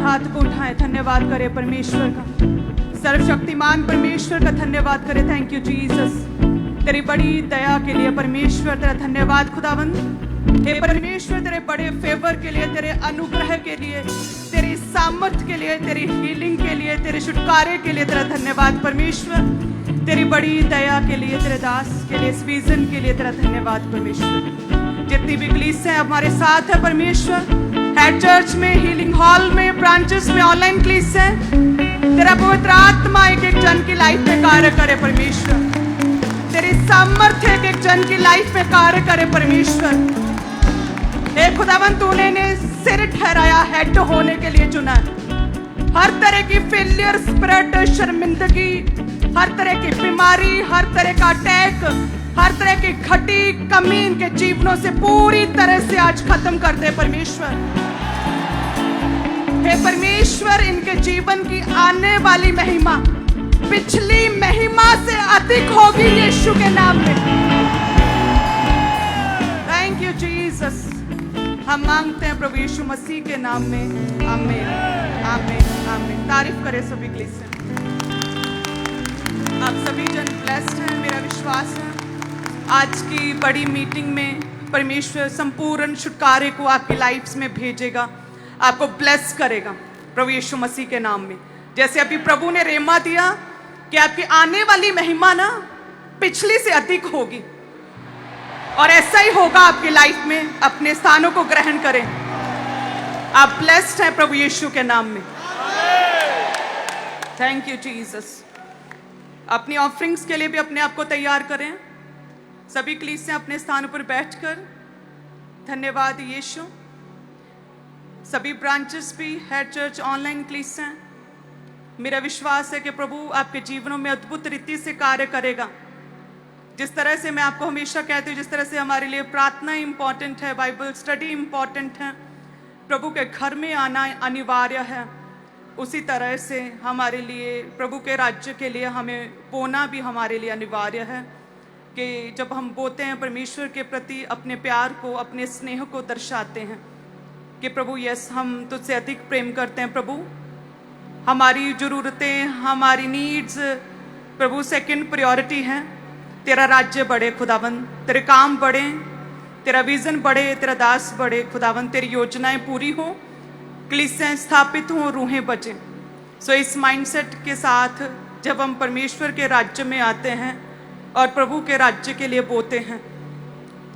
हाथ को उठाएं, धन्यवाद करें परमेश्वर का, सर्वशक्तिमान परमेश्वर का धन्यवाद करें। थैंक यू जीसस, तेरी बड़ी दया के लिए परमेश्वर तेरा धन्यवाद खुदावंद। हे परमेश्वर, तेरे बड़े फेवर के लिए, तेरे अनुग्रह के लिए, तेरी सामर्थ के लिए, तेरी हीलिंग के लिए, तेरे छुटकारे के लिए तेरा धन्यवाद परमेश्वर। तेरी बड़ी दया के लिए, तेरे दास के लिए, इस विजन के लिए तेरा धन्यवाद परमेश्वर। जितनी भी कलीसियां हमारे साथ है परमेश्वर, हेड चर्च में, हीलिंग हॉल में, ब्रांचेस में, ऑनलाइन कलीसियां, तेरा पवित्र आत्मा एक एक जन की लाइफ में कार्य करे परमेश्वर। तेरी सामर्थ्य एक एक जन की लाइफ में कार्य करे परमेश्वर। हे खुदावन, तूने ने सिर ठहराया, हेड होने के लिए चुना। हर तरह की फेलियर स्पिरिट, शर्मिंदगी, हर तरह की बीमारी, हर तरह का अटैक, हर तरह की घटी कमी इनके जीवनों से पूरी तरह से आज खत्म कर दे परमेश्वर। हे परमेश्वर, इनके जीवन की आने वाली महिमा पिछली महिमा से अधिक होगी यीशु के नाम में। थैंक यू जीसस, हम मांगते हैं प्रभु यीशु मसीह के नाम में, आमीन आमीन आमीन। तारीफ करें सभी के लिए। आप सभी जन ब्लेस्ड हैं, मेरा विश्वास है आज की बड़ी मीटिंग में परमेश्वर संपूर्ण छुटकारे को आपकी लाइफ में भेजेगा, आपको ब्लेस करेगा प्रभु यीशु मसीह के नाम में। जैसे अभी प्रभु ने रेमा दिया कि आपकी आने वाली महिमा ना पिछली से अधिक होगी, और ऐसा ही होगा आपकी लाइफ में। अपने स्थानों को ग्रहण करें, आप ब्लेस्ड हैं प्रभु यीशु के नाम में। Thank you Jesus. अपनी ऑफरिंग्स के लिए भी अपने आप को तैयार करें। सभी कलीसियां अपने स्थानों पर बैठकर, धन्यवाद यीशु। सभी ब्रांचेस भी, हेड चर्च, ऑनलाइन कलीसियां, मेरा विश्वास है कि प्रभु आपके जीवनों में अद्भुत रीति से कार्य करेगा। जिस तरह से मैं आपको हमेशा कहती हूँ, जिस तरह से हमारे लिए प्रार्थना इंपॉर्टेंट है, बाइबल स्टडी इंपॉर्टेंट है, प्रभु के घर में आना अनिवार्य है, उसी तरह से हमारे लिए प्रभु के राज्य के लिए हमें बोना भी हमारे लिए अनिवार्य है। कि जब हम बोते हैं परमेश्वर के प्रति अपने प्यार को, अपने स्नेह को दर्शाते हैं कि प्रभु यस, हम तुझसे अधिक प्रेम करते हैं प्रभु, हमारी ज़रूरतें, हमारी नीड्स प्रभु सेकंड प्रायोरिटी हैं। तेरा राज्य बढ़े खुदावन, तेरे काम बढ़े, तेरा विजन बढ़े, तेरा दास बढ़े खुदावन, तेरी योजनाएं पूरी हो, कलीसियां स्थापित हों, रूहें बचें। सो इस माइंडसेट के साथ जब हम परमेश्वर के राज्य में आते हैं और प्रभु के राज्य के लिए बोते हैं,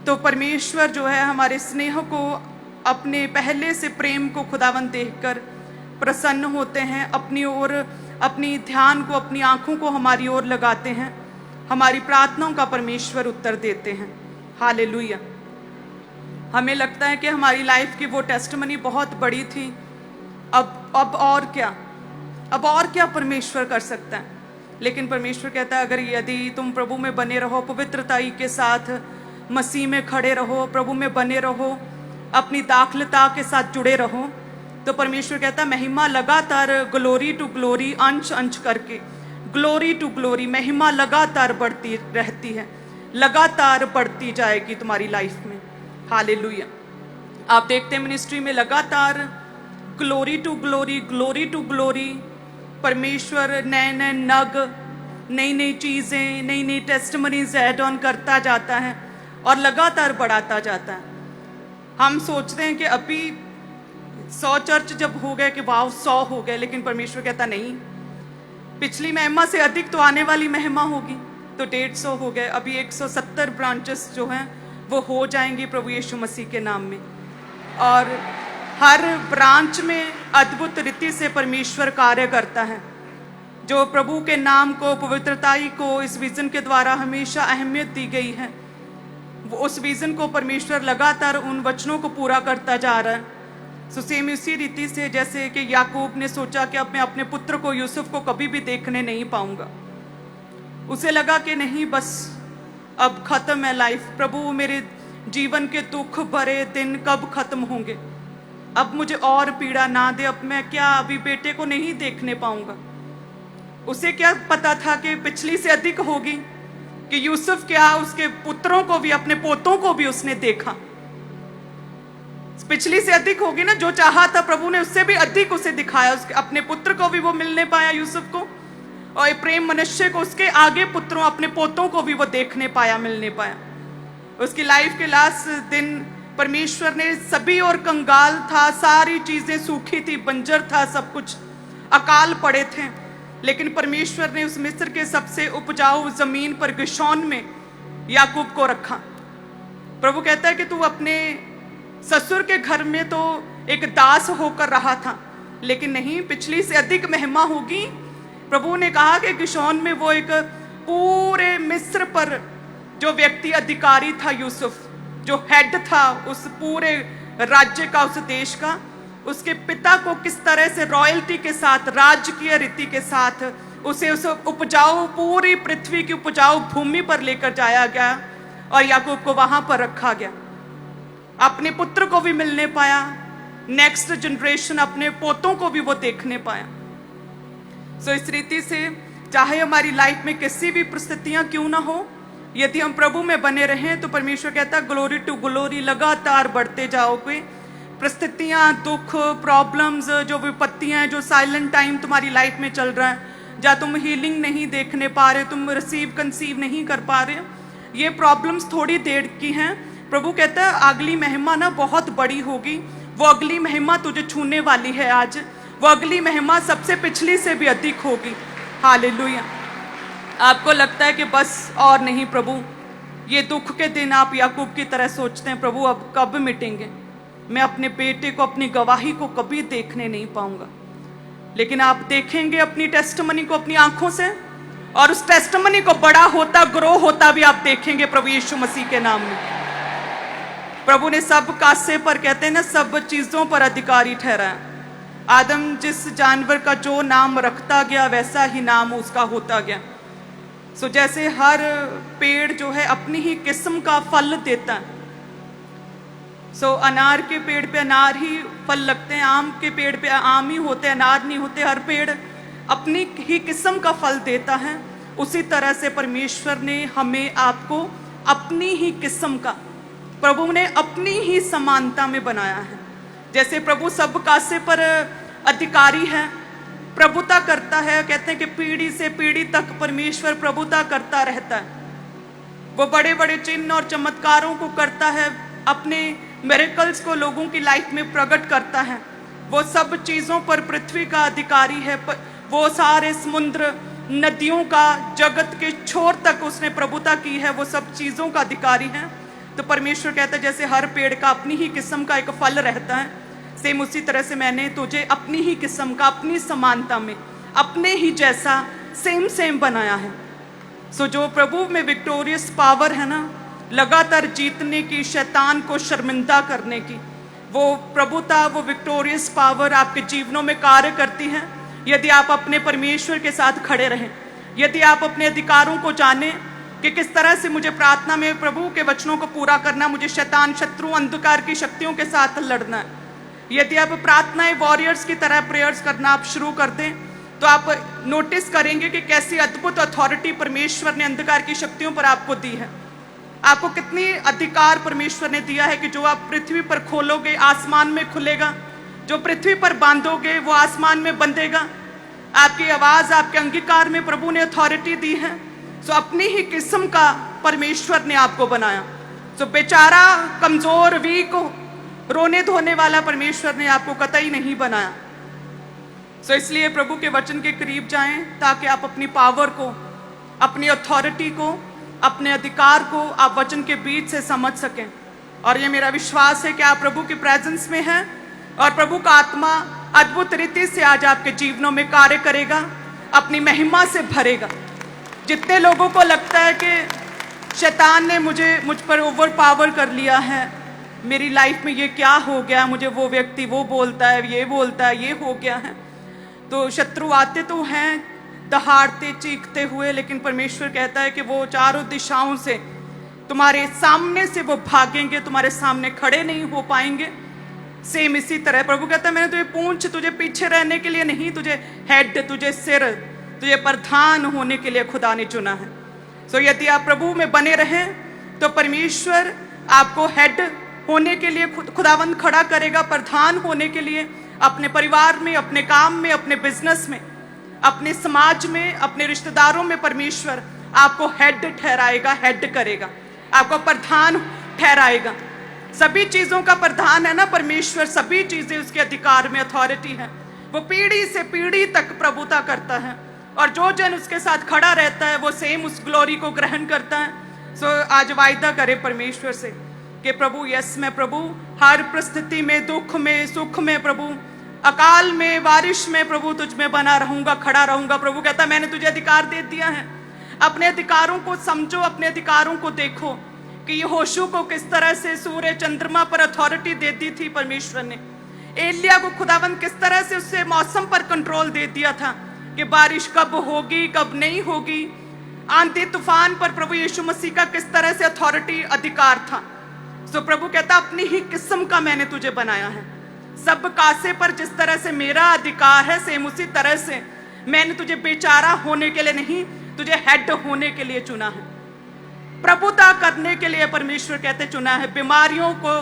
तो परमेश्वर जो है हमारे स्नेह को, अपने पहले से प्रेम को खुदावन देखकर प्रसन्न होते हैं, अपनी ओर, अपनी ध्यान को, अपनी आंखों को हमारी ओर लगाते हैं, हमारी प्रार्थनाओं का परमेश्वर उत्तर देते हैं। हालेलुया। हमें लगता है कि हमारी लाइफ की वो टेस्टमनी बहुत बड़ी थी, अब और क्या, अब और क्या परमेश्वर कर सकता है। लेकिन परमेश्वर कहता है, अगर यदि तुम प्रभु में बने रहो, पवित्रताई के साथ मसीह में खड़े रहो, प्रभु में बने रहो, अपनी दाखलता के साथ जुड़े रहो, तो परमेश्वर कहता है महिमा लगातार, ग्लोरी टू ग्लोरी, अंश अंश करके, ग्लोरी टू ग्लोरी, महिमा लगातार बढ़ती रहती है, लगातार बढ़ती जाएगी तुम्हारी लाइफ में। हालेलुया। आप देखते हैं मिनिस्ट्री में लगातार glory to glory, glory to glory, परमेश्वर नए नए नग, नई नई चीज़ें, नई नई टेस्टमनीज ऐड ऑन करता जाता है और लगातार बढ़ाता जाता है। हम सोचते हैं कि अभी 100 चर्च जब हो गए कि वाह 100 हो गए, लेकिन परमेश्वर कहता नहीं, पिछली महिमा से अधिक तो आने वाली महिमा होगी। तो 150 हो गए, अभी 170 ब्रांचेस जो हैं वो हो जाएंगी प्रभु यीशु मसीह के नाम में। और हर ब्रांच में अद्भुत रीति से परमेश्वर कार्य करता है। जो प्रभु के नाम को, पवित्रताई को इस विजन के द्वारा हमेशा अहमियत दी गई है, वो उस विजन को परमेश्वर लगातार उन वचनों को पूरा करता जा रहा है। सो सेम इसी रीति से जैसे कि याकूब ने सोचा कि अब मैं अपने पुत्र को, यूसुफ को कभी भी देखने नहीं पाऊंगा, उसे लगा कि नहीं, बस अब खत्म है लाइफ, प्रभु मेरे जीवन के दुख भरे दिन कब खत्म होंगे, अब मुझे और पीड़ा ना दे, अब मैं क्या अभी बेटे को नहीं देखने पाऊंगा। उसे क्या पता था कि पिछली से अधिक होगी, कि यूसुफ क्या उसके पुत्रों को भी, अपने पोतों को भी उसने देखा। पिछली से अधिक होगी ना। जो चाहा था प्रभु ने उससे भी अधिक उसे दिखाया। उसके अपने पुत्र को भी वो मिलने पाया यूसुफ को, और प्रेम मनुष्य को उसके आगे पुत्रों अपने पोतों को भी वो देखने पाया, मिलने पाया। उसकी लाइफ के लास्ट दिन परमेश्वर ने सभी और कंगाल था, सारी चीजें सूखी थी, बंजर था, सब कुछ अकाल पड़े थे, लेकिन परमेश्वर ने उस मिस्र के सबसे उपजाऊ जमीन पर गिशोन में याकूब को रखा। प्रभु कहता है कि तू अपने ससुर के घर में तो एक दास होकर रहा था, लेकिन नहीं, पिछली से अधिक महिमा होगी। प्रभु ने कहा कि गिशोन में वो एक पूरे मिस्र पर जो व्यक्ति अधिकारी था, यूसुफ जो हेड था उस पूरे राज्य का, उस देश का, उसके पिता को किस तरह से रॉयल्टी के साथ, राजकीय रीति के साथ उसे उस उपजाऊ, पूरी पृथ्वी की उपजाऊ भूमि पर लेकर जाया गया और याकूब को वहां पर रखा गया। अपने पुत्र को भी मिलने पाया, नेक्स्ट जनरेशन अपने पोतों को भी वो देखने पाया। सो इस रीति से चाहे हमारी लाइफ में किसी भी परिस्थितियां क्यों ना हो, यदि हम प्रभु में बने रहें तो परमेश्वर कहता है ग्लोरी टू ग्लोरी, लगातार बढ़ते जाओगे। परिस्थितियां, दुख, प्रॉब्लम्स, जो विपत्तियां, जो साइलेंट टाइम तुम्हारी लाइफ में चल रहा है, जहाँ तुम हीलिंग नहीं देखने पा रहे, तुम कंसीव नहीं कर पा रहे, ये प्रॉब्लम्स थोड़ी देर की हैं। प्रभु कहता है अगली महिमा ना बहुत बड़ी होगी। वो अगली महिमा तुझे छूने वाली है आज। वो अगली महिमा सबसे पिछली से भी अधिक होगी। हालेलुया। आपको लगता है कि बस और नहीं प्रभु, ये दुख के दिन आप याकूब की तरह सोचते हैं, प्रभु अब कब मिटेंगे, मैं अपने बेटे को, अपनी गवाही को कभी देखने नहीं पाऊंगा। लेकिन आप देखेंगे अपनी टेस्टमनी को अपनी आंखों से, और उस टेस्टमनी को बड़ा होता, ग्रो होता भी आप देखेंगे प्रभु यीशु मसीह के नाम में। प्रभु ने सब कासे पर, कहते हैं ना, सब चीजों पर अधिकारी ठहराया। आदम जिस जानवर का जो नाम रखता गया वैसा ही नाम उसका होता गया। सो जैसे हर पेड़ जो है अपनी ही किस्म का फल देता है। सो अनार के पेड़ पे अनार ही फल लगते हैं, आम के पेड़ पे आम ही होते हैं, अनार नहीं होते। हर पेड़ अपनी ही किस्म का फल देता है। उसी तरह से परमेश्वर ने हमें, आपको अपनी ही किस्म का, प्रभु ने अपनी ही समानता में बनाया है। जैसे प्रभु सब कासे पर अधिकारी है, प्रभुता करता है। कहते हैं कि पीढ़ी से पीढ़ी तक परमेश्वर प्रभुता करता रहता है। वो बड़े बड़े चिन्ह और चमत्कारों को करता है, अपने मिरेकल्स को लोगों की लाइफ में प्रकट करता है। वो सब चीज़ों पर पृथ्वी का अधिकारी है। वो सारे समुद्र, नदियों का, जगत के छोर तक उसने प्रभुता की है, वो सब चीज़ों का अधिकारी है। तो परमेश्वर कहता है जैसे हर पेड़ का अपनी ही किस्म का एक फल रहता है, सेम उसी तरह से मैंने तुझे अपनी ही किस्म का, अपनी समानता में, अपने ही जैसा सेम बनाया है। सो जो प्रभु में विक्टोरियस पावर है ना, लगातार जीतने की, शैतान को शर्मिंदा करने की, वो प्रभुता, वो विक्टोरियस पावर आपके जीवनों में कार्य करती है यदि आप अपने परमेश्वर के साथ खड़े रहें। यदि आप अपने अधिकारों को जानें कि किस तरह से मुझे प्रार्थना में प्रभु के वचनों को पूरा करना, मुझे शैतान, शत्रु, अंधकार की शक्तियों के साथ लड़ना है। यदि आप प्रार्थनाएं वॉरियर्स की तरह प्रेयर्स करना आप शुरू कर दें, तो आप नोटिस करेंगे कि कैसी अद्भुत अथॉरिटी परमेश्वर ने अंधकार की शक्तियों पर आपको दी है। आपको कितनी अधिकार परमेश्वर ने दिया है कि जो आप पृथ्वी पर खोलोगे आसमान में खुलेगा, जो पृथ्वी पर बांधोगे वो आसमान में बंधेगा। आपकी आवाज, आपके अंगीकार में प्रभु ने अथॉरिटी दी है। सो अपनी ही किस्म का परमेश्वर ने आपको बनाया। सो बेचारा, कमजोर, वीक, रोने धोने वाला परमेश्वर ने आपको कतई नहीं बनाया। सो इसलिए प्रभु के वचन के करीब जाएं ताकि आप अपनी पावर को, अपनी अथॉरिटी को, अपने अधिकार को आप वचन के बीच से समझ सकें। और ये मेरा विश्वास है कि आप प्रभु की प्रेजेंस में हैं और प्रभु का आत्मा अद्भुत रीति से आज आपके जीवनों में कार्य करेगा, अपनी महिमा से भरेगा। जितने लोगों को लगता है कि शैतान ने मुझ पर ओवर पावर कर लिया है, मेरी लाइफ में ये क्या हो गया, मुझे वो व्यक्ति वो बोलता है, ये बोलता है, ये हो गया है, तो शत्रु आते तो हैं दहाड़ते, चीखते हुए, लेकिन परमेश्वर कहता है कि वो चारों दिशाओं से तुम्हारे सामने से वो भागेंगे, तुम्हारे सामने खड़े नहीं हो पाएंगे। सेम इसी तरह प्रभु कहता है मैंने तुझे पूंछ, तुझे पीछे रहने के लिए नहीं, तुझे हेड, तुझे सिर, तुझे प्रधान होने के लिए खुदा ने चुना है। सो यदि आप प्रभु में बने रहें तो परमेश्वर आपको हेड होने के लिए खुदावंद खड़ा करेगा, प्रधान होने के लिए अपने परिवार में, अपने काम में, अपने बिजनेस में, अपने समाज में, अपने रिश्तेदारों में परमेश्वर आपको हेड ठहराएगा, हेड करेगा, आपको प्रधान ठहराएगा। सभी चीजों का प्रधान है ना परमेश्वर, सभी चीजें उसके अधिकार में, अथॉरिटी है। वो पीढ़ी से पीढ़ी तक प्रभुता करता है और जो जन उसके साथ खड़ा रहता है वो सेम उस ग्लोरी को ग्रहण करता है। सो आज वायदा करे परमेश्वर से कि प्रभु यस, मैं प्रभु हर परिस्थिति में, दुख में, सुख में, प्रभु अकाल में, बारिश में, प्रभु तुझ में बना रहूंगा, खड़ा रहूंगा। प्रभु कहता है मैंने तुझे अधिकार दे दिया है। अपने अधिकारों को समझो, अपने अधिकारों को देखो कि यहोशू को किस तरह से सूर्य चंद्रमा पर अथॉरिटी दे दी थी परमेश्वर ने। एलिया को खुदावंद किस तरह से उससे मौसम पर कंट्रोल दे दिया था कि बारिश कब होगी, कब नहीं होगी। आंधी तूफान पर प्रभु यीशु मसीह का किस तरह से अथॉरिटी, अधिकार था। सो प्रभु कहता अपनी ही किस्म का मैंने तुझे बनाया है। सब कासे पर जिस तरह से मेरा अधिकार है, सेम उसी तरह से मैंने तुझे बेचारा होने के लिए नहीं, तुझे हेड होने के लिए चुना है, प्रभुता करने के लिए परमेश्वर कहते चुना है, बीमारियों को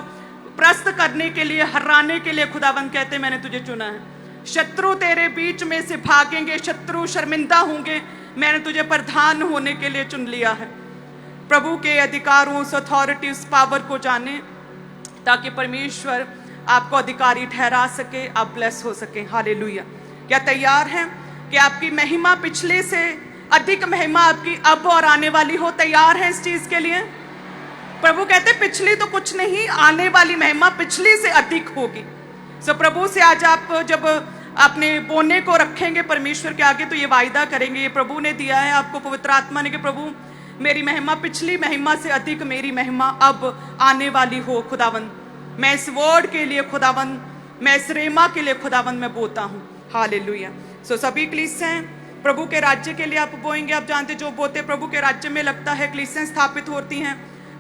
प्रस्त करने के लिए, हराने के लिए खुदावंद कहते मैंने तुझे चुना है। शत्रु तेरे बीच में से भागेंगे, शत्रु शर्मिंदा होंगे, मैंने तुझे प्रधान होने के लिए चुन लिया है। प्रभु के अधिकारों, उस अथॉरिटी, उस पावर को जाने ताकि परमेश्वर आपको अधिकारी ठहरा सके, आप ब्लेस हो सके। हालेलुया। क्या तैयार हैं कि आपकी महिमा पिछले से अधिक महिमा आपकी अब और आने वाली हो? तैयार हैं इस चीज के लिए? प्रभु कहते पिछली तो कुछ नहीं, आने वाली महिमा पिछली से अधिक होगी। सो प्रभु से आज आप जब अपने बोने को रखेंगे परमेश्वर के आगे तो ये वायदा करेंगे, ये प्रभु ने दिया है आपको, पवित्र आत्मा ने, कि प्रभु मेरी महिमा पिछली महिमा से अधिक मेरी महिमा अब आने वाली हो। खुदावंद मैं इस वर्ड के लिए खुदावंद, मैं इस रेमा के लिए खुदावंद मैं बोता हूँ। हालेलुया। सो सभी कलीसियां प्रभु के राज्य के लिए आप बोएंगे। आप जानते जो बोते प्रभु के राज्य में लगता है, कलीसियां स्थापित होती हैं,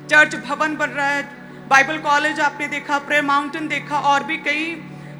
चर्च भवन बन रहा है, बाइबल कॉलेज आपने देखा, प्रेयर माउंटेन देखा, और भी कई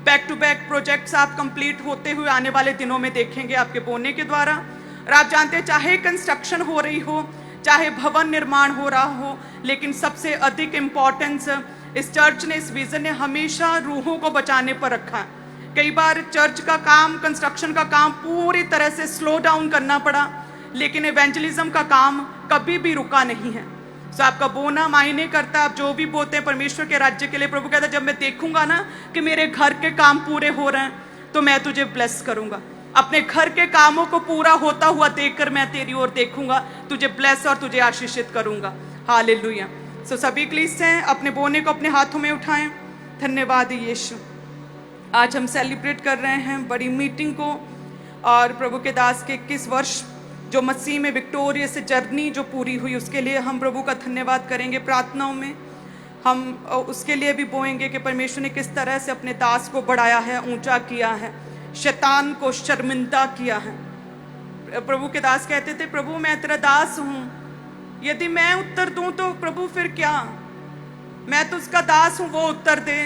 बैक टू बैक प्रोजेक्ट्स आप कंप्लीट होते हुए आने वाले दिनों में देखेंगे आपके बोने के द्वारा। और आप जानते हैं चाहे कंस्ट्रक्शन हो रही हो, चाहे भवन निर्माण हो रहा हो, लेकिन सबसे अधिक इम्पोर्टेंस इस चर्च ने, इस विजन ने हमेशा रूहों को बचाने पर रखा है। कई बार चर्च का काम, कंस्ट्रक्शन का काम पूरी तरह से स्लो डाउन करना पड़ा, लेकिन इवेंजलिज्म का काम कभी भी रुका नहीं है। सो आपका बोना मायने करता है। आप जो भी बोते हैं परमेश्वर के राज्य के लिए, प्रभु कहता है जब मैं देखूंगा ना कि मेरे घर के काम पूरे हो रहे हैं तो मैं तुझे ब्लेस करूंगा। अपने घर के कामों को पूरा होता हुआ देखकर मैं तेरी ओर देखूंगा, तुझे ब्लेस और तुझे आशीषित करूंगा। हालेलुया। सो सभी कलीसियां अपने बोने को अपने हाथों में उठाएं। धन्यवाद यीशु। आज हम सेलिब्रेट कर रहे हैं बड़ी मीटिंग को, और प्रभु के दास के 21 वर्ष जो मसीह में विक्टोरियस जर्नी जो पूरी हुई, उसके लिए हम प्रभु का धन्यवाद करेंगे। प्रार्थनाओं में हम उसके लिए भी बोएंगे कि परमेश्वर ने किस तरह से अपने दास को बढ़ाया है, ऊंचा किया है, शैतान को शर्मिंदा किया है। प्रभु के दास कहते थे प्रभु मैं तेरा दास हूँ, यदि मैं उत्तर दूं तो प्रभु फिर क्या, मैं तो उसका दास हूँ, वो उत्तर दे,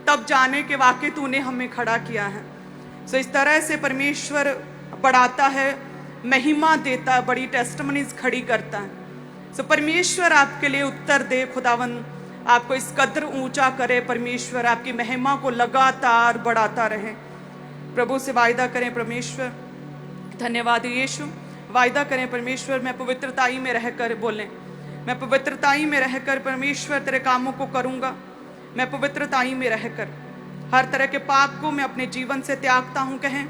तब जाने के वाकई तूने हमें खड़ा किया है। सो इस तरह से परमेश्वर बढ़ाता है, महिमा देता है, बड़ी टेस्टमनीज खड़ी करता है। सो परमेश्वर आपके लिए उत्तर दे, खुदावन आपको इस कदर ऊंचा करे, परमेश्वर आपकी महिमा को लगातार बढ़ाता रहे। प्रभु से वायदा करें परमेश्वर, धन्यवाद यीशु, वायदा करें परमेश्वर मैं पवित्रताई में रहकर, बोलें मैं पवित्रताई में रहकर परमेश्वर तेरे कामों को करूंगा। मैं पवित्रताई में रहकर हर तरह के पाप को मैं अपने जीवन से त्यागता हूं। कहें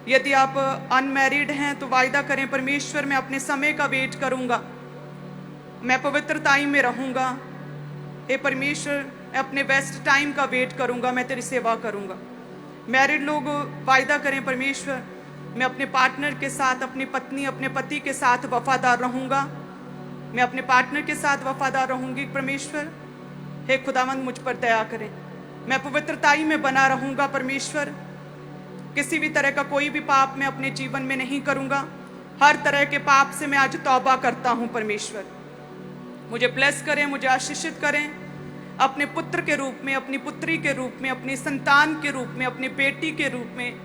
यदि आप अनमैरिड हैं तो वायदा करें परमेश्वर मैं अपने समय का वेट करूंगा, मैं पवित्रताई में रहूंगा। हे परमेश्वर मैं अपने बेस्ट टाइम का वेट करूंगा, मैं तेरी सेवा करूंगा। मैरिड लोग वायदा करें परमेश्वर मैं अपने पार्टनर के साथ, अपनी पत्नी, अपने पति के साथ वफादार रहूंगा, मैं अपने पार्टनर के साथ वफादार रहूंगी। परमेश्वर हे खुदावंद मुझ पर दया करें, मैं पवित्रताई में बना रहूंगा। परमेश्वर किसी भी तरह का कोई भी पाप मैं अपने जीवन में नहीं करूंगा, हर तरह के पाप से मैं आज तौबा करता हूं। परमेश्वर मुझे ब्लेस करें, मुझे आशीषित करें, अपने पुत्र के रूप में, अपनी पुत्री के रूप में, अपनी संतान के रूप में, अपनी बेटी के रूप में,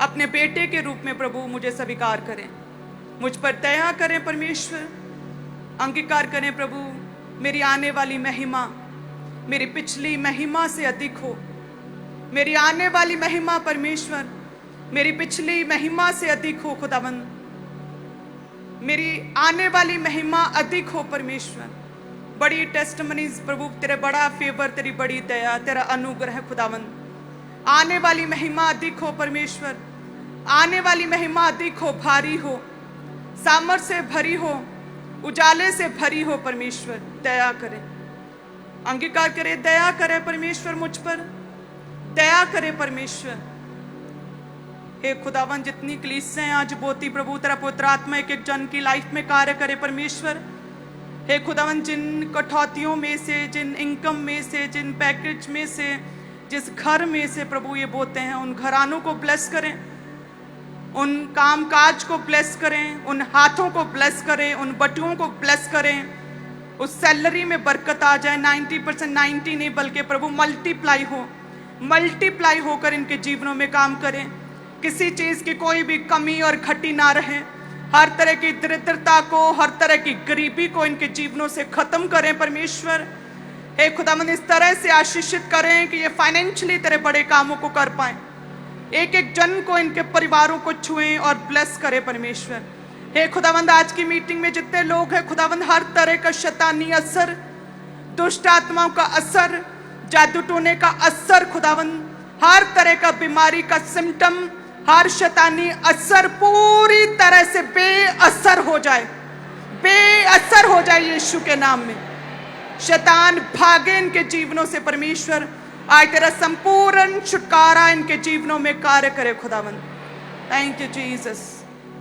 अपने बेटे के रूप में प्रभु मुझे स्वीकार करें, मुझ पर दया करें। परमेश्वर अंगीकार करें प्रभु मेरी आने वाली महिमा, मेरी पिछली महिमा से अधिक हो। मेरी आने वाली महिमा परमेश्वर मेरी पिछली महिमा से अधिक हो खुदावंद। मेरी आने वाली महिमा अधिक हो परमेश्वर। बड़ी टेस्टमनीज प्रभु, तेरे बड़ा फेवर, तेरी बड़ी दया, तेरा अनुग्रह खुदावंद। आने वाली महिमा अधिक हो परमेश्वर। आने वाली महिमा अधिक हो, भारी हो, सामर्थ से भरी हो, उजाले से भरी हो परमेश्वर। दया करे, अंगीकार करे, दया करे परमेश्वर, मुझ पर दया करे परमेश्वर। हे खुदावन, जितनी कलीसियां हैं आज बोती प्रभु, तेरा पवित्र आत्मा एक एक जन की लाइफ में कार्य करे परमेश्वर। हे खुदावन, जिन कटौतियों में से, जिन इनकम में से, जिन पैकेज में से, जिस घर में से प्रभु ये बोते हैं, उन घरानों को ब्लेस करें, उन कामकाज को ब्लेस करें, उन हाथों को ब्लेस करें, उन बटुओं को ब्लेस करें। उस सैलरी में बरकत आ जाए। 90% 90 नहीं बल्कि प्रभु मल्टीप्लाई हो, मल्टीप्लाई होकर इनके जीवनों में काम करें। किसी चीज की कोई भी कमी और घटी ना रहे। हर तरह की दरिद्रता को, हर तरह की गरीबी को इनके जीवनों से खत्म करें परमेश्वर। हे खुदावंद, इस तरह से आशीषित करें कि ये फाइनेंशियली तेरे बड़े कामों को कर पाए। एक एक जन को, इनके परिवारों को छुएं और ब्लेस करें परमेश्वर। हे खुदावंद, आज की मीटिंग में जितने लोग हैं खुदावंद, हर तरह का शैतानी असर, दुष्ट आत्माओं का असर, जादू टोने का असर खुदावंद, हर तरह का बीमारी का सिम्टम, हर शैतानी असर पूरी तरह से बेअसर हो जाए, बेअसर हो जाए यीशु के नाम में। शैतान भागे इनके जीवनों से परमेश्वर। आज तेरा संपूर्ण छुटकारा इनके जीवनों में कार्य करे खुदावंद। Thank you Jesus.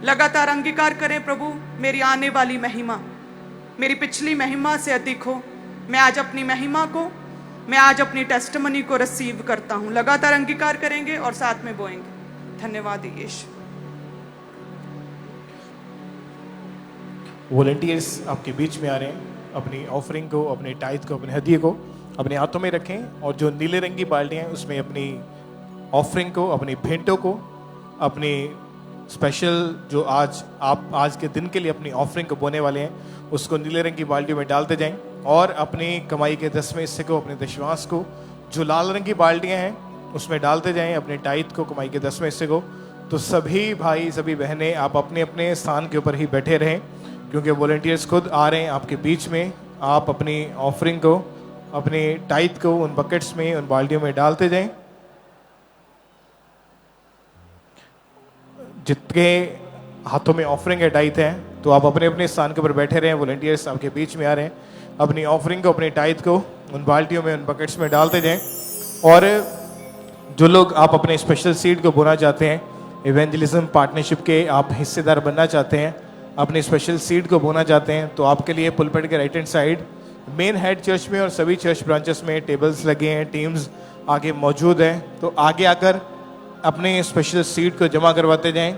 लगातार अंगीकार करें प्रभु, मेरी आने वाली महिमा मेरी पिछली महिमा से अधिक हो। मैं आज अपनी महिमा को, मैं आज अपनी टेस्टमनी को रिसीव करता हूं। लगातार अंगीकार करेंगे और साथ में बोएंगे। धन्यवाद यीशु। वॉलंटियर्स आपके बीच में आ रहे हैं। अपनी ऑफरिंग को, अपने टाइथ को, अपने हदिये को अपने हाथों में रखें और जो नीले रंग की बाल्टियां हैं उसमें अपनी ऑफरिंग को, अपनी भेंटों को, अपनी स्पेशल जो आप आज के दिन के लिए अपनी ऑफरिंग को बोने वाले हैं उसको नीले रंग की बाल्टियों में डालते जाएं और अपनी कमाई के 10वें हिस्से को, अपने दशवांश को जो लाल रंग की बाल्टियां हैं उसमें डालते जाएं, अपने टाइथ को, कमाई के 10वें हिस्से को। तो सभी भाई, सभी बहनें, आप अपने अपने स्थान के ऊपर ही बैठे रहें क्योंकि वॉलंटियर्स खुद आ रहे हैं आपके बीच में। आप अपनी ऑफरिंग को, अपने टाइथ को उन बकेट्स में, उन बाल्टियों में डालते जाएं। जितने हाथों में ऑफरिंग है, टाइथ है, तो आप अपने अपने स्थान के ऊपर बैठे रहें। वॉलंटियर्स आपके बीच में आ रहे हैं। अपनी ऑफरिंग को, अपने टाइथ को उन बाल्टियों में, उन बकेट्स में डालते जाएं। और जो लोग आप अपने स्पेशल सीड को बोना चाहते हैं, इवेंजलिज्म पार्टनरशिप के आप हिस्सेदार बनना चाहते हैं, अपने स्पेशल सीड को बोना चाहते हैं, तो आपके लिए पुलपिट के right hand side main head church में और सभी चर्च ब्रांचेस में टेबल्स लगे हैं, टीम्स आगे मौजूद हैं। तो आगे आकर अपने स्पेशल सीड को जमा करवाते जाएं,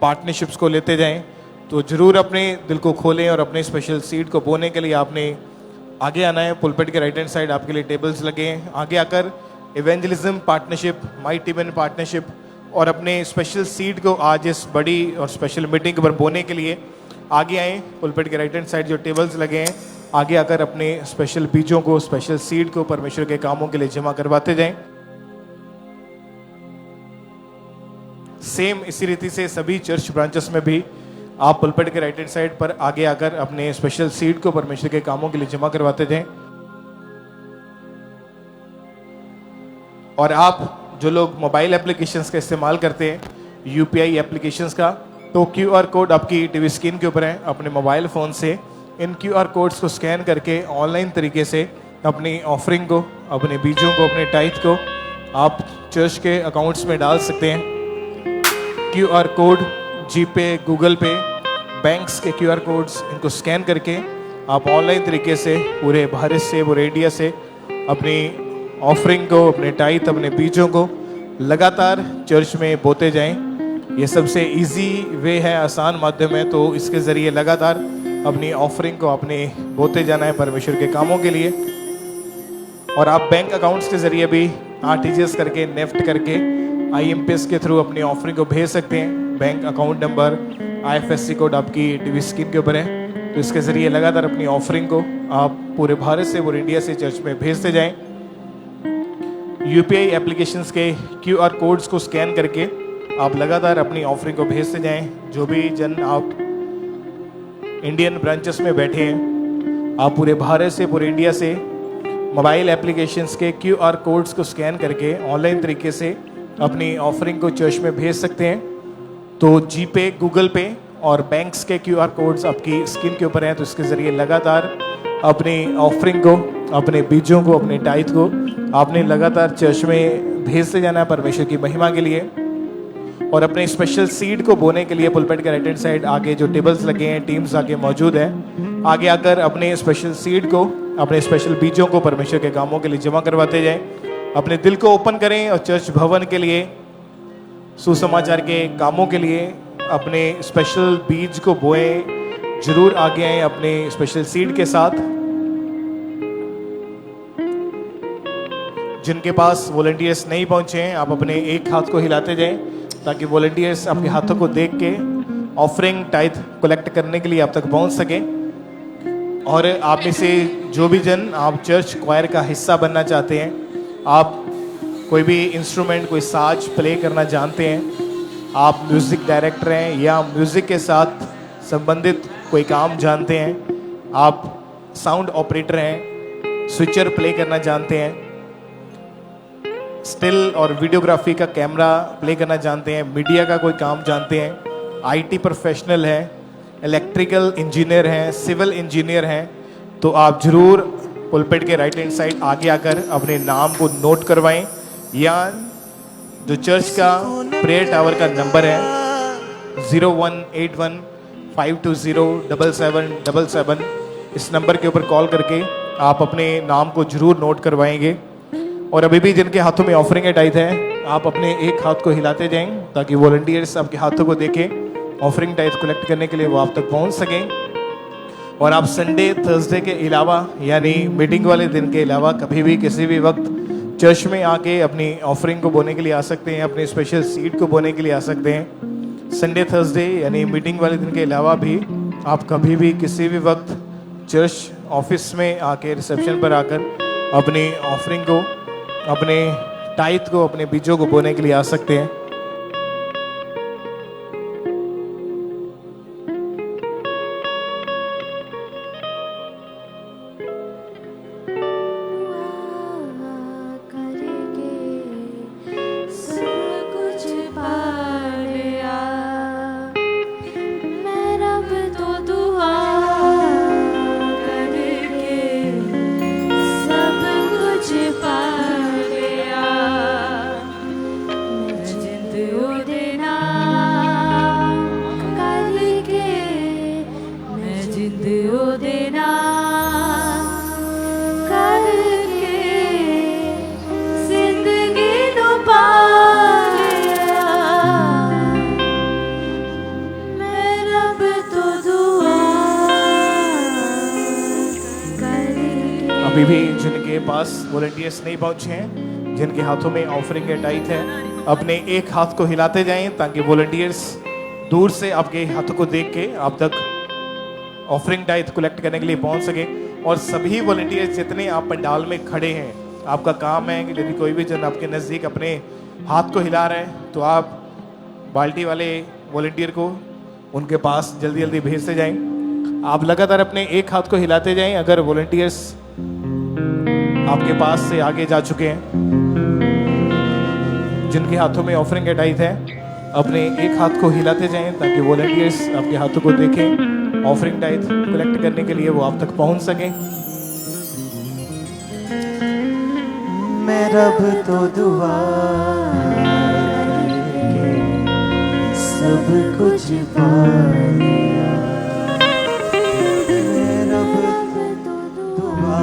पार्टनरशिप्स को लेते जाएं। तो ज़रूर अपने दिल को खोलें और अपने स्पेशल सीड को बोने के लिए आपने आगे आना है। पुलपिट के राइट हैंड साइड आपके लिए टेबल्स लगे हैं। आगे आकर evangelism partnership, my team in partnership और अपने स्पेशल सीड को आज इस बड़ी और स्पेशल मीटिंग पर बोने के लिए आगे आएँ। पुलपिट के राइट हैंड साइड जो टेबल्स लगे हैं, आगे आकर अपने स्पेशल बीजों को, स्पेशल सीड को परमेश्वर के कामों के लिए जमा करवाते जाएं। सेम इसी रीति से सभी चर्च ब्रांचेस में भी आप पुलपिट के राइट हैंड साइड पर आगे आकर अपने स्पेशल सीड को परमेश्वर के कामों के लिए जमा करवाते जाएं। और आप जो लोग मोबाइल एप्लीकेशंस का इस्तेमाल करते हैं, यूपीआई एप्लीकेशंस का, तो क्यूआर कोड आपकी टीवी स्क्रीन के ऊपर है। अपने मोबाइल फ़ोन से इन क्यूआर कोड्स को स्कैन करके ऑनलाइन तरीके से अपनी ऑफरिंग को, अपने बीजों को, अपने टाइथ को आप चर्च के अकाउंट्स में डाल सकते हैं। क्यूआर कोड, जीपे, गूगल पे, बैंक्स के क्यूआर कोड्स, इनको स्कैन करके आप ऑनलाइन तरीके से पूरे भारत से, पूरे इंडिया से अपनी ऑफरिंग को, अपने टाइथ, अपने बीजों को लगातार चर्च में बोते जाएं। ये सबसे इजी वे है, आसान माध्यम है। तो इसके ज़रिए लगातार अपनी ऑफरिंग को आपने बोते जाना है परमेश्वर के कामों के लिए। और आप बैंक अकाउंट्स के ज़रिए भी आरटीजीएस करके, नेफ्ट करके, आईएमपीएस के थ्रू अपनी ऑफरिंग को भेज सकते हैं। Bank account number, IFSC code आपकी टीवी स्क्रीन के ऊपर है। तो इसके ज़रिए लगातार अपनी ऑफरिंग को आप पूरे भारत से और इंडिया से चर्च में भेजते जाएं। यूपीआई एप्लीकेशंस के क्यूआर कोड्स को स्कैन करके आप लगातार अपनी ऑफरिंग को भेजते जाएं। जो भी जन आप इंडियन ब्रांचेस में बैठे हैं, आप पूरे भारत से पूरे इंडिया से मोबाइल एप्लीकेशंस के क्यूआर कोड्स को स्कैन करके ऑनलाइन तरीके से अपनी ऑफरिंग को चर्च में भेज सकते हैं। तो जीपे, गूगल पे और बैंक्स के क्यूआर कोड्स आपकी स्क्रीन के ऊपर हैं। तो इसके ज़रिए लगातार अपनी ऑफरिंग को, अपने बीजों को, अपने टाइथ को आपने लगातार चर्च में भेजते जाना है परमेश्वर की महिमा के लिए। और अपने स्पेशल सीड को बोने के लिए पुलपेट के राइट हैंड साइड आगे जो टेबल्स लगे हैं, टीम्स आगे मौजूद हैं, आगे आकर अपने स्पेशल सीड को, अपने स्पेशल बीजों को परमेश्वर के कामों के लिए जमा करवाते जाएं। अपने दिल को ओपन करें और चर्च भवन के लिए, सुसमाचार के कामों के लिए अपने स्पेशल बीज को बोएं। जरूर आगे आए अपने स्पेशल सीड के साथ। जिनके पास वॉलंटियर्स नहीं पहुंचे हैं, आप अपने एक हाथ को हिलाते जाएं ताकि वॉलंटियर्स आपके हाथों को देख के ऑफरिंग टाइथ कलेक्ट करने के लिए आप तक पहुंच सके। और आप में से जो भी जन आप चर्च क्वायर का हिस्सा बनना चाहते हैं, आप कोई भी इंस्ट्रूमेंट, कोई साज प्ले करना जानते हैं, आप म्यूज़िक डायरेक्टर हैं या म्यूज़िक के साथ संबंधित कोई काम जानते हैं, आप साउंड ऑपरेटर हैं, स्विचर प्ले करना जानते हैं, स्टिल और वीडियोग्राफी का कैमरा प्ले करना जानते हैं, मीडिया का कोई काम जानते हैं, आईटी प्रोफेशनल हैं, इलेक्ट्रिकल इंजीनियर हैं, सिविल इंजीनियर हैं, तो आप जरूर पुलपेट के राइट हैंड साइड आगे आकर अपने नाम को नोट करवाएं। या जो चर्च का प्रेयर टावर का नंबर है 018152077777, इस नंबर के ऊपर कॉल करके आप अपने नाम को जरूर नोट करवाएंगे। और अभी भी जिनके हाथों में ऑफरिंग है टाइथ है, आप अपने एक हाथ को हिलाते जाएं ताकि वॉलंटियर्स आपके हाथों को देखें ऑफरिंग टाइथ कलेक्ट करने के लिए वो आप तक पहुंच सकें। और आप संडे, थर्सडे के अलावा यानी मीटिंग वाले दिन के अलावा कभी भी किसी भी वक्त चर्च में आके अपनी ऑफरिंग को बोने के लिए आ सकते हैं, अपने स्पेशल सीट को बोने के लिए आ सकते हैं। संडे, थर्सडे यानी मीटिंग वाले दिन के अलावा भी आप कभी भी किसी भी वक्त चर्च ऑफिस में आके, रिसेप्शन पर आकर अपनी ऑफरिंग को, अपने टाइथ को, अपने बीजों को बोने के लिए आ सकते हैं। अभी भी जिनके पास वॉलंटियर्स नहीं पहुंचे हैं, जिनके हाथों में ऑफरिंग है टाइथ है, अपने एक हाथ को हिलाते जाएं ताकि वॉलंटियर्स दूर से आपके हाथों को देख के आप तक ऑफरिंग टाइथ कलेक्ट करने के लिए पहुंच सके। और सभी वॉलंटियर्स जितने आप पंडाल में खड़े हैं, आपका काम है कि यदि कोई भी जन आपके नज़दीक अपने हाथ को हिला रहे हैं तो आप बाल्टी वाले वॉलंटियर को उनके पास जल्दी जल्दी भेजते जाएं। आप लगातार अपने एक हाथ को हिलाते जाएं। अगर वॉलंटियर्स आपके पास से आगे जा चुके हैं, जिनके हाथों में ऑफरिंग का टाइथ है, अपने एक हाथ को हिलाते जाएं ताकि वॉलंटियर्स आपके हाथों को देखें, ऑफरिंग टाइथ कलेक्ट करने के लिए वो आप तक पहुंच सकें। मैं रब तो दुआ करके सब कुछ पा लिया। मैं रब तो दुआ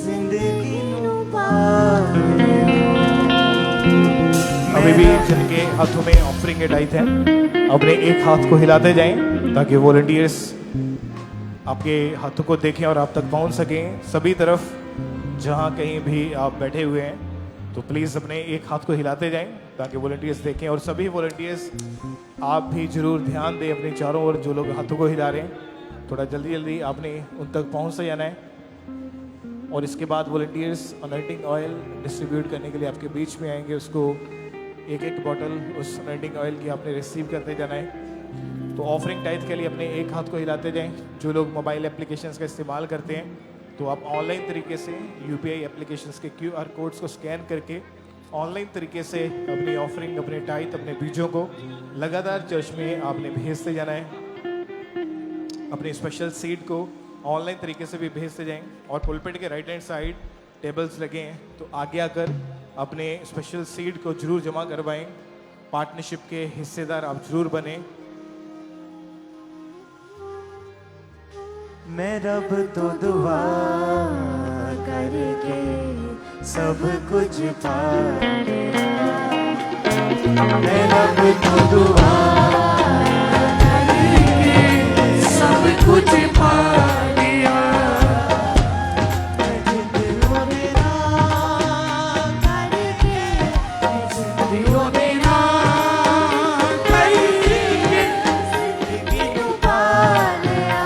जिंदगी नु पा लिया। जिनके हाथों में ऑफरिंग डाइट है अपने एक हाथ को हिलाते जाएं ताकि वॉलंटियर्स आपके हाथों को देखें और आप तक पहुंच सकें सभी तरफ जहां कहीं भी आप बैठे हुए हैं। तो प्लीज़ अपने एक हाथ को हिलाते जाएं ताकि वॉलंटियर्स देखें और सभी वॉलंटियर्स आप भी जरूर ध्यान दें अपने चारों ओर जो लोग हाथों को हिला रहे हैं थोड़ा जल्दी जल्दी आपने उन तक पहुंच से जाना है। और इसके बाद वॉलंटियर्स अनॉइंटिंग ऑयल डिस्ट्रीब्यूट करने के लिए आपके बीच में आएंगे, उसको एक एक बॉटल उस अनॉइंटिंग ऑयल की आपने रिसीव करते जाना है। तो ऑफरिंग टाइप के लिए अपने एक हाथ को हिलाते जाएं। जो लोग मोबाइल एप्लीकेशंस का इस्तेमाल करते हैं तो आप ऑनलाइन तरीके से यूपीआई एप्लीकेशंस के QR कोड्स को स्कैन करके ऑनलाइन तरीके से अपनी ऑफरिंग अपने टाइट अपने बीजों को लगातार चर्च में आपने भेजते जाना है। अपनी स्पेशल सीड को ऑनलाइन तरीके से भी भेजते जाएं। और पुलपिट के राइट हैंड साइड टेबल्स लगे हैं तो आगे आकर अपने स्पेशल सीड को जरूर जमा करवाएं। पार्टनरशिप के हिस्सेदार आप जरूर बने। मैं रब तो दुआ करके सब कुछ पा लिया। मैं रब तो दुआ करके सब कुछ पा लिया। मैं जिंदगी मेरा करके जिंदगी मेरा करके जिंदगी को पा लिया।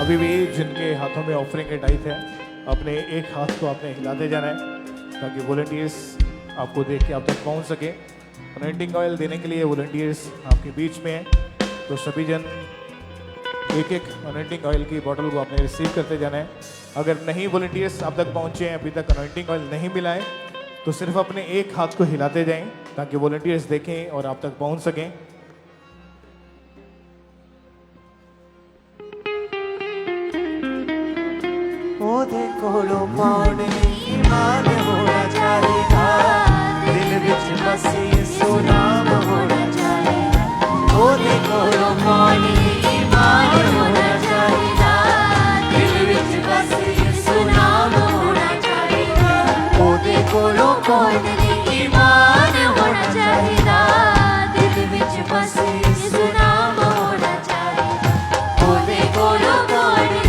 अभी भी जिनके हाथों में ऑफरिंग के टाइप है अपने एक हाथ को आपने हिलाते जाना है ताकि वॉलंटियर्स आपको देख के आप तक पहुंच सके। अनॉइंटिंग ऑयल देने के लिए वॉलंटियर्स आपके बीच में हैं तो सभी जन एक एक अनॉइंटिंग ऑयल की बोतल को आपने रिसीव करते जाना है। अगर नहीं वॉलंटियर्स आप तक पहुंचे हैं अभी तक अनॉइंटिंग ऑयल नहीं मिला है तो सिर्फ अपने एक हाथ को हिलाते जाएं ताकि वॉलंटियर्स देखें और आप तक पहुंच सकें। ओदे कोलो पाने ईमान होना चाहिए। दिल विच मसीह सुनाम होना चाहिए। ओदे कोलो पाने ईमान होना चाहिए। दिल विच मसीह सुनाम होना चाहिए। ओदे कोलो पाने ईमान होना चाहिए। दिल विच मसीह सुनाम होना चाहिए। ओदे कोलो पाने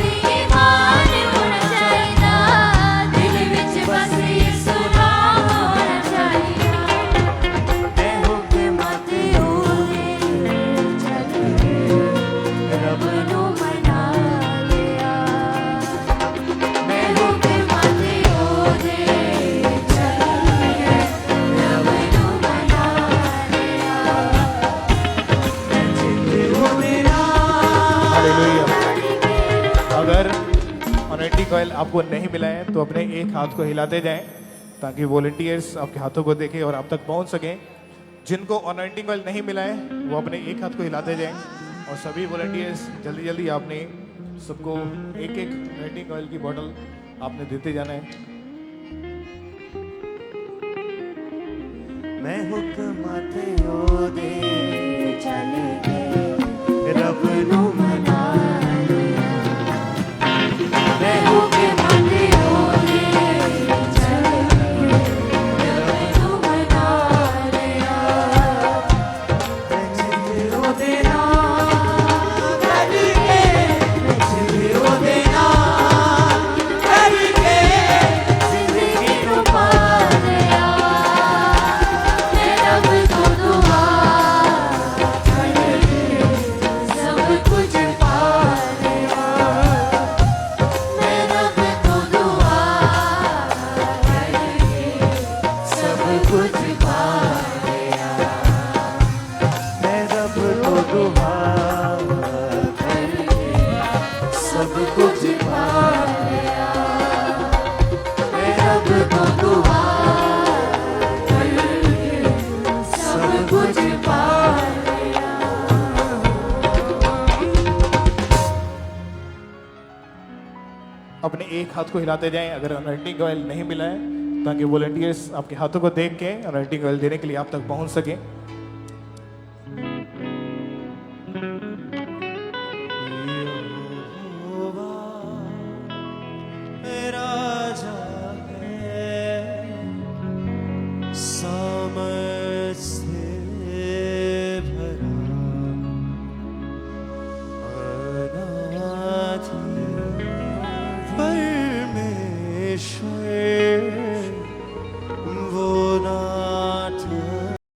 अनॉइंटिंग ऑयल आपको नहीं मिला है तो अपने एक हाथ को हिलाते जाएं ताकि वॉलंटियर्स आपके हाथों को देखें और आप तक पहुंच सकें। जिनको अनॉइंटिंग ऑयल नहीं मिला है वो अपने एक हाथ को हिलाते जाएं और सभी वॉलंटियर्स जल्दी जल्दी आपने सबको एक एक अनॉइंटिंग ऑयल की बोतल आपने देते जाना है। मैं हुक्म ते ओदे चले गए रब नू मना मैं हुक्म ते ओदे चले गए रब नू मना लिया मैं जिंदे ओदे ना करके मैं जिंदे ओदे ना करके जिंदगी नू पा लिया अपने एक हाथ को हिलाते जाएं अगर अनॉइंटिंग ऑयल नहीं मिला है ताकि वॉलंटियर्स आपके हाथों को देख के अनॉइंटिंग ऑयल देने के लिए आप तक पहुंच सकें। राजा है सामर्थ से भरा अनाथ परमेश्वर